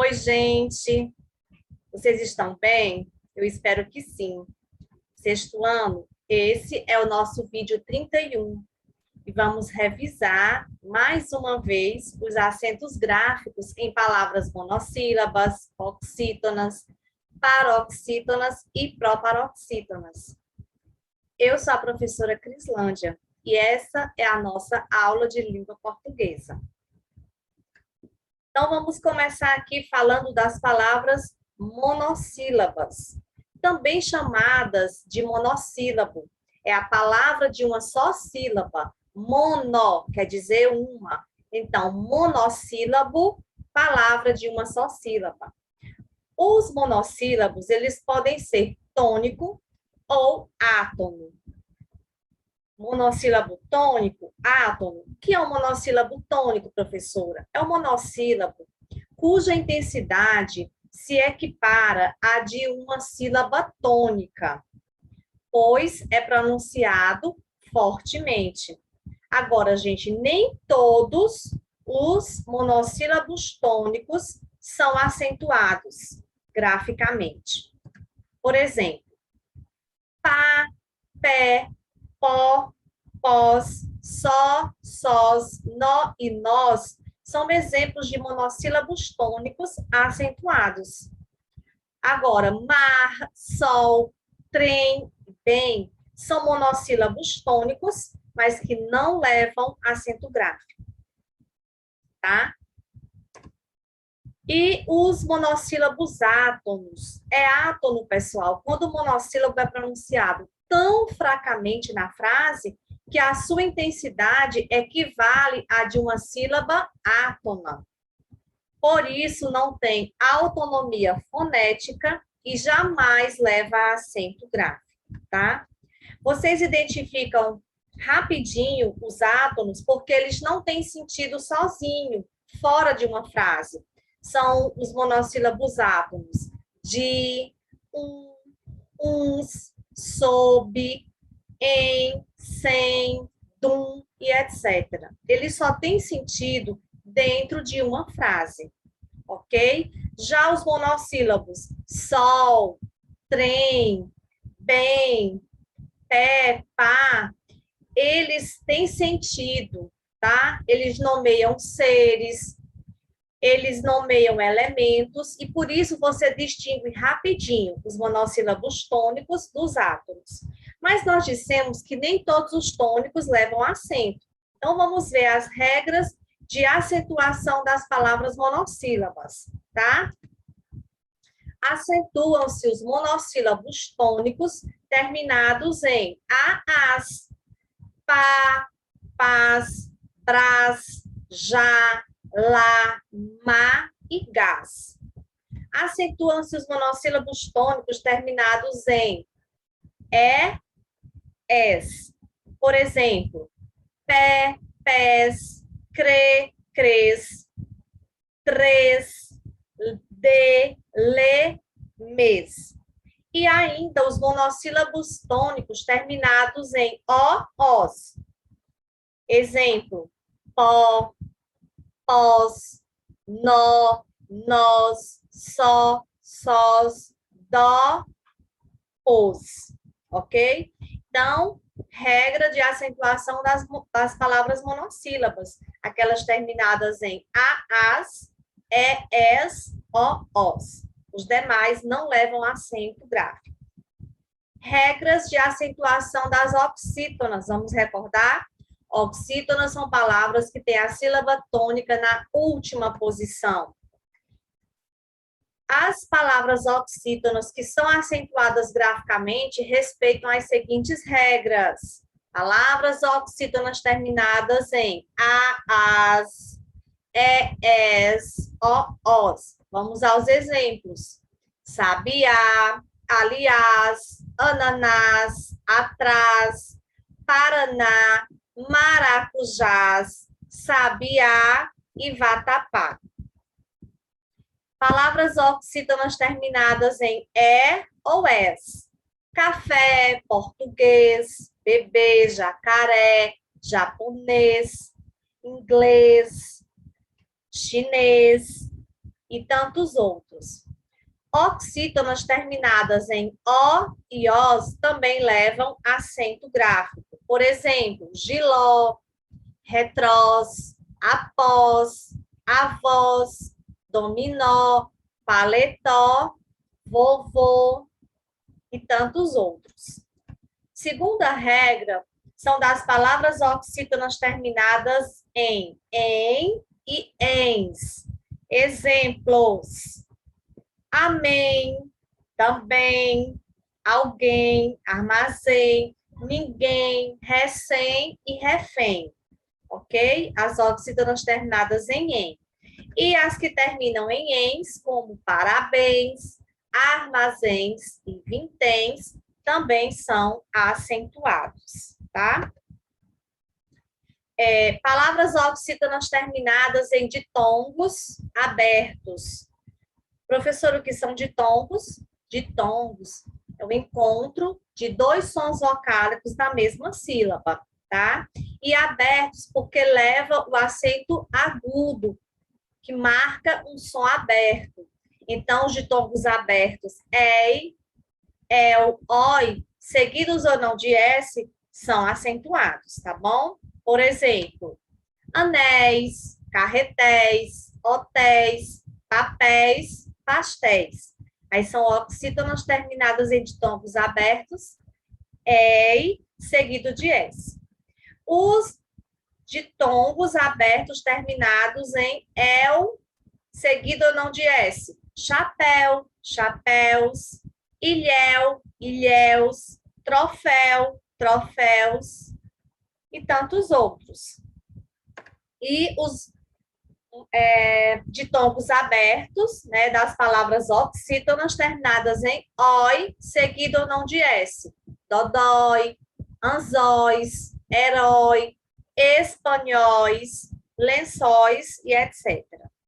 Oi, gente. Vocês estão bem? Eu espero que sim. Sexto ano, esse é o nosso vídeo 31 e vamos revisar mais uma vez os acentos gráficos em palavras monossílabas, oxítonas, paroxítonas e proparoxítonas. Eu sou a professora Crislândia e essa é a nossa aula de língua portuguesa. Então, vamos começar aqui falando das palavras monossílabas, também chamadas de monossílabo. É a palavra de uma só sílaba. Mono quer dizer uma. Então, monossílabo, palavra de uma só sílaba. Os monossílabos, eles podem ser tônico ou átono. Monossílabo tônico, átono. O que é um monossílabo tônico, professora? É um monossílabo cuja intensidade se equipara à de uma sílaba tônica, pois é pronunciado fortemente. Agora, gente, nem todos os monossílabos tônicos são acentuados graficamente. Por exemplo, pá, pé, pó, pós, só, sós, nó e nós são exemplos de monossílabos tônicos acentuados. Agora, mar, sol, trem, bem, são monossílabos tônicos, mas que não levam acento gráfico, tá? E os monossílabos átonos. É átono, pessoal, quando o monossílabo é pronunciado tão fracamente na frase que a sua intensidade equivale à de uma sílaba átona. Por isso, não tem autonomia fonética e jamais leva a acento gráfico, tá? Vocês identificam rapidinho os átonos porque eles não têm sentido sozinho, fora de uma frase. São os monossílabos átonos de, uns, sob, em, sem, dum e etc. Eles só têm sentido dentro de uma frase, ok? Já os monossílabos sol, trem, bem, pé, pá, eles têm sentido, tá? Eles nomeiam seres, eles nomeiam elementos e por isso você distingue rapidinho os monossílabos tônicos dos átonos. Mas nós dissemos que nem todos os tônicos levam acento. Então, vamos ver as regras de acentuação das palavras monossílabas, tá? Acentuam-se os monossílabos tônicos terminados em a, as, pá, paz, brás, já, lá, má e gás. Acentuam-se os monossílabos tônicos terminados em es. Por exemplo, pé, pés, crê, crês, três, de, lê, mês. E ainda os monossílabos tônicos terminados em o, os. Exemplo, pó, pós, nó, nós, só, sós, dó, os. Ok? Então, regra de acentuação das palavras monossílabas, aquelas terminadas em a, as, es, o, os. Os demais não levam acento gráfico. Regras de acentuação das oxítonas, vamos recordar? Oxítonas são palavras que têm a sílaba tônica na última posição. As palavras oxítonas que são acentuadas graficamente respeitam as seguintes regras. Palavras oxítonas terminadas em a, as, es, o, os. Vamos aos exemplos. Sabiá, aliás, ananás, atrás, paraná, maracujás, sabiá e vatapá. Palavras oxítonas terminadas em é ou es. Café, português, bebê, jacaré, japonês, inglês, chinês, e tantos outros. Oxítonas terminadas em O e OS também levam acento gráfico. Por exemplo, giló, retrós, após, avós, dominó, paletó, vovô e tantos outros. Segunda regra são das palavras oxítonas terminadas em e ens. Exemplos: amém, também, alguém, armazém, ninguém, recém e refém. Ok? As oxítonas terminadas em em. E as que terminam em ens, como parabéns, armazéns e vinténs, também são acentuados, tá? Palavras oxítonas terminadas em ditongos abertos. Professor, o que são ditongos? Ditongos é o encontro de dois sons vocálicos da mesma sílaba, tá? E abertos porque leva o acento agudo, que marca um som aberto. Então, os ditongos abertos, ei, el, oi, seguidos ou não de S, são acentuados, tá bom? Por exemplo, anéis, carretéis, hotéis, papéis, pastéis. Aí são oxítonas terminadas em ditongos abertos, ei, seguido de S. Os ditongos abertos terminados em el, seguido ou não de S. Chapéu, chapéus, ilhéu, ilhéus, troféu, troféus e tantos outros. E os ditongos abertos, né, das palavras oxítonas terminadas em oi, seguido ou não de S. Dodói, anzóis, herói, espanhóis, lençóis e etc.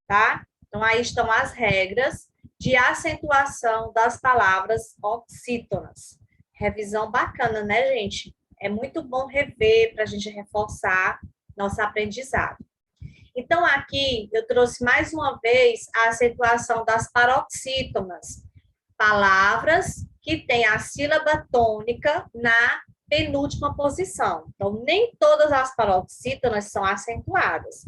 Tá? Então, aí estão as regras de acentuação das palavras oxítonas. Revisão bacana, né, gente? É muito bom rever para a gente reforçar nosso aprendizado. Então, aqui eu trouxe mais uma vez a acentuação das paroxítonas, palavras que têm a sílaba tônica na penúltima posição. Então, nem todas as paroxítonas são acentuadas.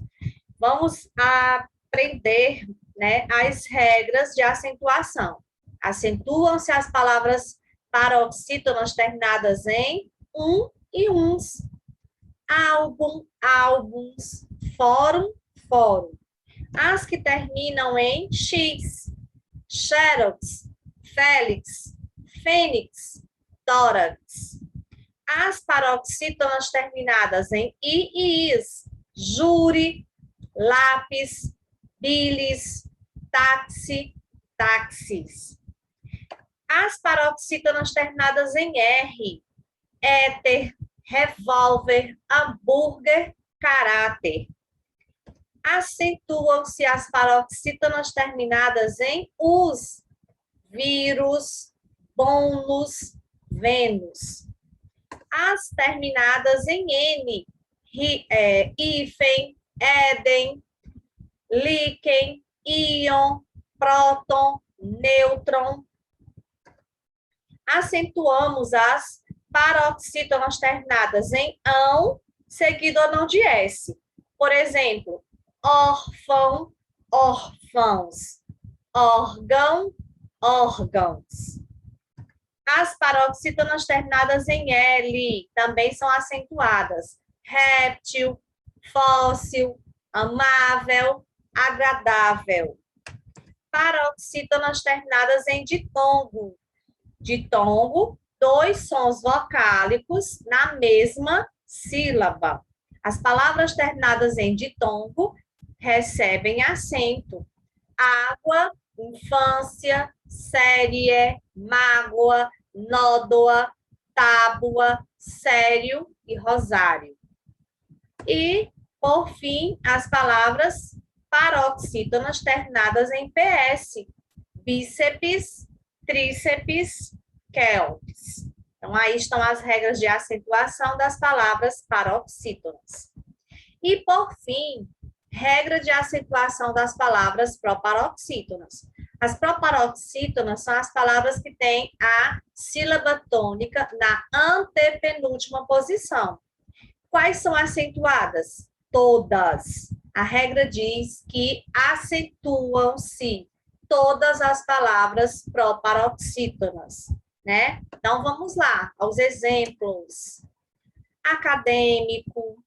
Vamos aprender, né, as regras de acentuação. Acentuam-se as palavras paroxítonas terminadas em e uns. Álbum, álbuns, fórum, fórum. As que terminam em x, xerox, félix, fênix, tórax. As paroxítonas terminadas em i e is, júri, lápis, bilis, táxi, táxis. As paroxítonas terminadas em R, éter, revólver, hambúrguer, caráter. Acentuam-se as paroxítonas terminadas em us, vírus, bônus, Vênus. As terminadas em N, hífen, éden, líquen, íon, próton, nêutron. Acentuamos as paroxítonas terminadas em ão, seguido ou não de S. Por exemplo, órfão, órfãos, órgão, órgãos. As paroxítonas terminadas em L também são acentuadas. Réptil, fóssil, amável, agradável. Paroxítonas terminadas em ditongo. Ditongo, dois sons vocálicos na mesma sílaba. As palavras terminadas em ditongo recebem acento. Água, infância, série, mágoa, nódoa, tábua, sério e rosário. E, por fim, as palavras paroxítonas terminadas em PS, bíceps, tríceps, quelps. Então, aí estão as regras de acentuação das palavras paroxítonas. E, por fim, Regra de acentuação das palavras proparoxítonas. As proparoxítonas são as palavras que têm a sílaba tônica na antepenúltima posição. Quais são acentuadas? Todas. A regra diz que acentuam-se todas as palavras proparoxítonas, né? Então, vamos lá aos exemplos. Acadêmico,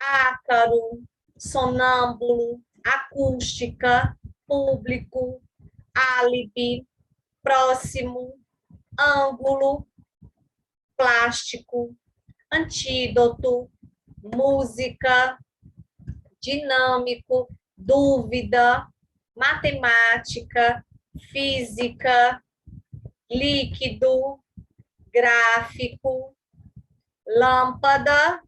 ácaro, sonâmbulo, acústica, público, álibi, próximo, ângulo, plástico, antídoto, música, dinâmico, dúvida, matemática, física, líquido, gráfico, lâmpada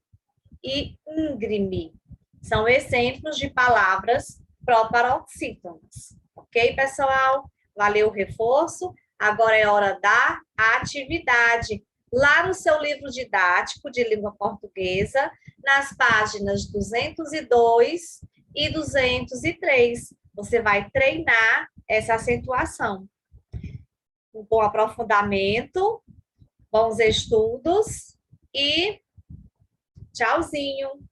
e íngreme. São exemplos de palavras proparoxítonas. Ok, pessoal? Valeu o reforço. Agora é hora da atividade. Lá no seu livro didático de língua portuguesa, nas páginas 202 e 203, você vai treinar essa acentuação. Um bom aprofundamento, bons estudos e tchauzinho!